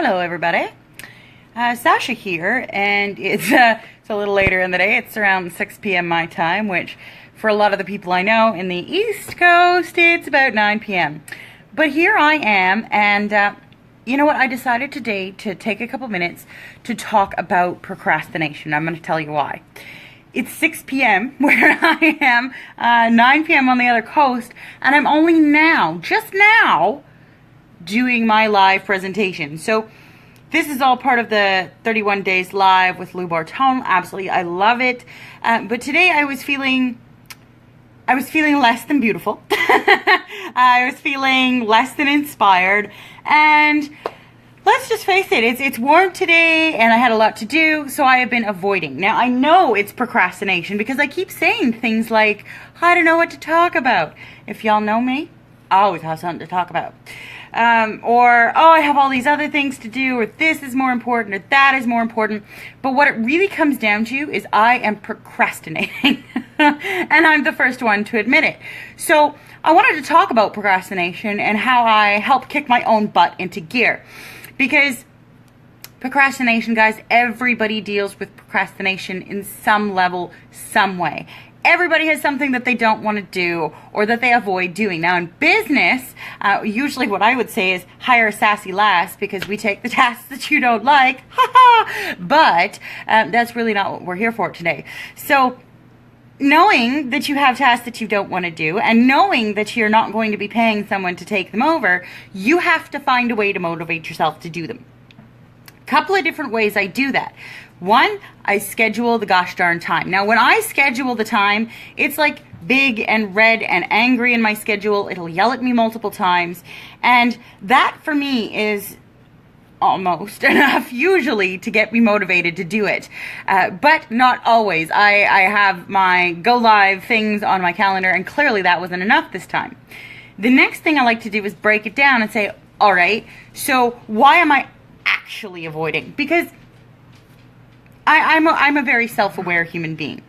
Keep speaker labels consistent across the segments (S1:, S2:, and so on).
S1: Hello, everybody. Sasha here, and it's a little later in the day. It's around 6 p.m. my time, which for a lot of the people I know in the East Coast, it's about 9 p.m. But here I am, and you know what? I decided today to take a couple minutes to talk about procrastination. I'm going to tell you why. It's 6 p.m. where I am, 9 p.m. on the other coast, and I'm only just now, doing my live presentation. So this is all part of the 31 days live with Lou Bartone. Absolutely, I love it. But today I was feeling less than beautiful. I was feeling less than inspired, and let's just face it, it's warm today and I had a lot to do, so I have been avoiding. Now, I know it's procrastination because I keep saying things like, I don't know what to talk about. If y'all know me, I always have something to talk about. Or, oh, I have all these other things to do, or this is more important, or that is more important. But what it really comes down to is I am procrastinating. And I'm the first one to admit it. So I wanted to talk about procrastination and how I help kick my own butt into gear. Because procrastination, guys, everybody deals with procrastination in some level, some way. Everybody has something that they don't want to do or that they avoid doing. Now, in business, usually what I would say is hire a sassy lass because we take the tasks that you don't like. But that's really not what we're here for today. So knowing that you have tasks that you don't want to do and knowing that you're not going to be paying someone to take them over, you have to find a way to motivate yourself to do them. Couple of different ways I do that. One, I schedule the gosh darn time. Now, when I schedule the time, it's like big and red and angry in my schedule. It'll yell at me multiple times. And that for me is almost enough usually to get me motivated to do it. But not always. I have my go live things on my calendar, and clearly that wasn't enough this time. The next thing I like to do is break it down and say, all right, so why am I actually avoiding? Because I'm a very self-aware human being.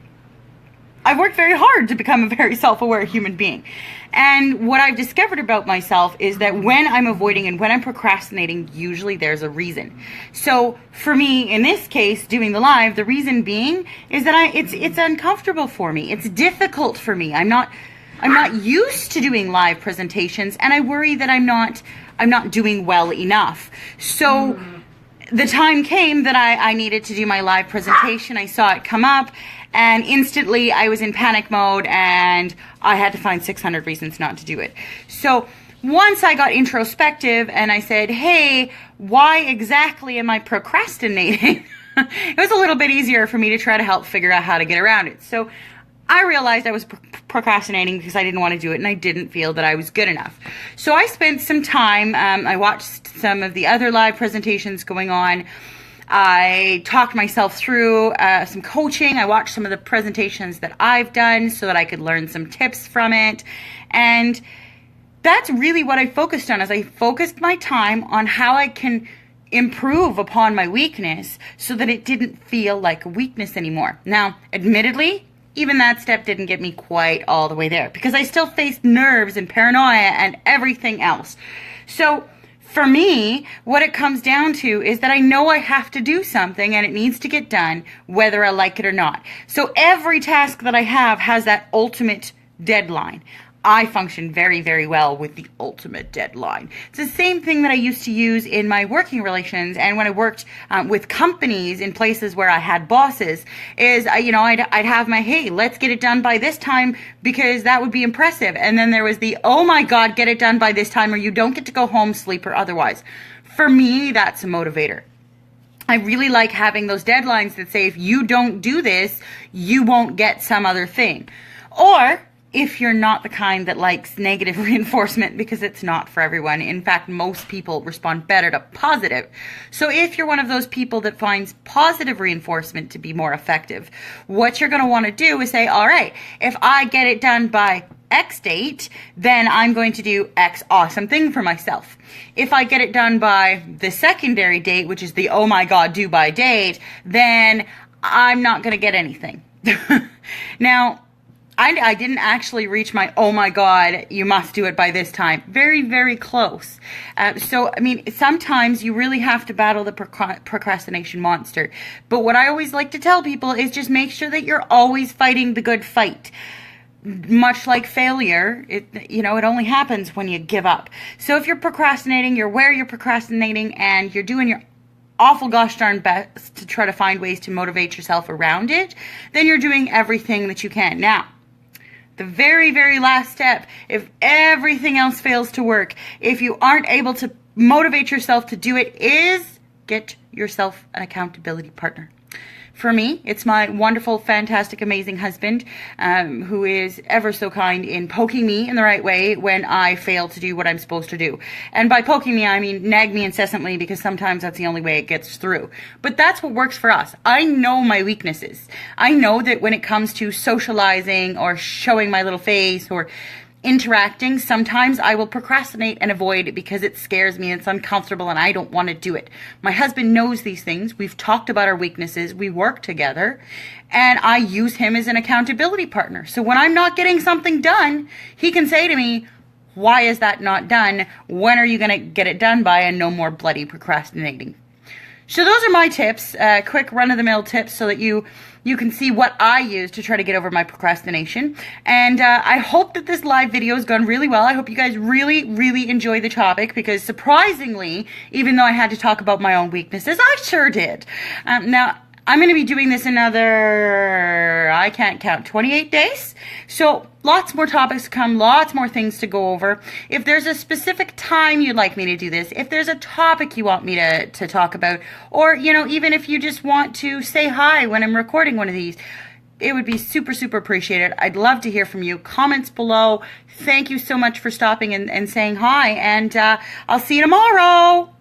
S1: I've worked very hard to become a very self-aware human being. And what I've discovered about myself is that when I'm avoiding and when I'm procrastinating, usually there's a reason. So for me, in this case, doing the live, the reason being is that it's uncomfortable for me. It's difficult for me. I'm not used to doing live presentations, and I worry that I'm not doing well enough. So the time came that I needed to do my live presentation. I saw it come up, and instantly I was in panic mode, and I had to find 600 reasons not to do it. So once I got introspective and I said, hey, why exactly am I procrastinating? It was a little bit easier for me to try to help figure out how to get around it. So I realized I was procrastinating because I didn't want to do it and I didn't feel that I was good enough. So I spent some time, I watched some of the other live presentations going on. I talked myself through some coaching. I watched some of the presentations that I've done so that I could learn some tips from it. And that's really what I focused on, is I focused my time on how I can improve upon my weakness so that it didn't feel like a weakness anymore. Now, admittedly, even that step didn't get me quite all the way there because I still faced nerves and paranoia and everything else. So for me, what it comes down to is that I know I have to do something and it needs to get done whether I like it or not. So every task that I have has that ultimate deadline. I function very, very well with the ultimate deadline. It's the same thing that I used to use in my working relations and when I worked with companies in places where I had bosses is, I'd have my, hey, let's get it done by this time because that would be impressive. And then there was the, oh my God, get it done by this time or you don't get to go home, sleep, or otherwise. For me, that's a motivator. I really like having those deadlines that say if you don't do this, you won't get some other thing. Or if you're not the kind that likes negative reinforcement, because it's not for everyone. In fact, most people respond better to positive. So if you're one of those people that finds positive reinforcement to be more effective, what you're going to want to do is say, all right, if I get it done by X date, then I'm going to do X awesome thing for myself. If I get it done by the secondary date, which is the oh my God, due by date, then I'm not going to get anything. Now, I didn't actually reach my, oh my God, you must do it by this time. Very, very close. So, I mean, sometimes you really have to battle the procrastination monster. But what I always like to tell people is just make sure that you're always fighting the good fight. Much like failure, it only happens when you give up. So if you're procrastinating, you're aware you're procrastinating, and you're doing your awful gosh darn best to try to find ways to motivate yourself around it, then you're doing everything that you can. Now, the very, very last step, if everything else fails to work, if you aren't able to motivate yourself to do it, is get yourself an accountability partner. For me, it's my wonderful, fantastic, amazing husband, who is ever so kind in poking me in the right way when I fail to do what I'm supposed to do. And by poking me, I mean nag me incessantly, because sometimes that's the only way it gets through. But that's what works for us. I know my weaknesses. I know that when it comes to socializing or showing my little face or interacting, sometimes I will procrastinate and avoid it because it scares me, it's uncomfortable, and I don't want to do it. My husband knows these things. We've talked about our weaknesses. We work together, and I use him as an accountability partner. So when I'm not getting something done, he can say to me, why is that not done? When are you going to get it done by? And no more bloody procrastinating. So those are my tips, quick run-of-the-mill tips, so that you can see what I use to try to get over my procrastination. And I hope that this live video has gone really well. I hope you guys really, really enjoy the topic, because surprisingly, even though I had to talk about my own weaknesses, I sure did. Now, I'm going to be doing this another, I can't count, 28 days. So lots more topics to come, lots more things to go over. If there's a specific time you'd like me to do this, if there's a topic you want me to talk about, or, even if you just want to say hi when I'm recording one of these, it would be super, super appreciated. I'd love to hear from you. Comments below. Thank you so much for stopping and saying hi, and I'll see you tomorrow.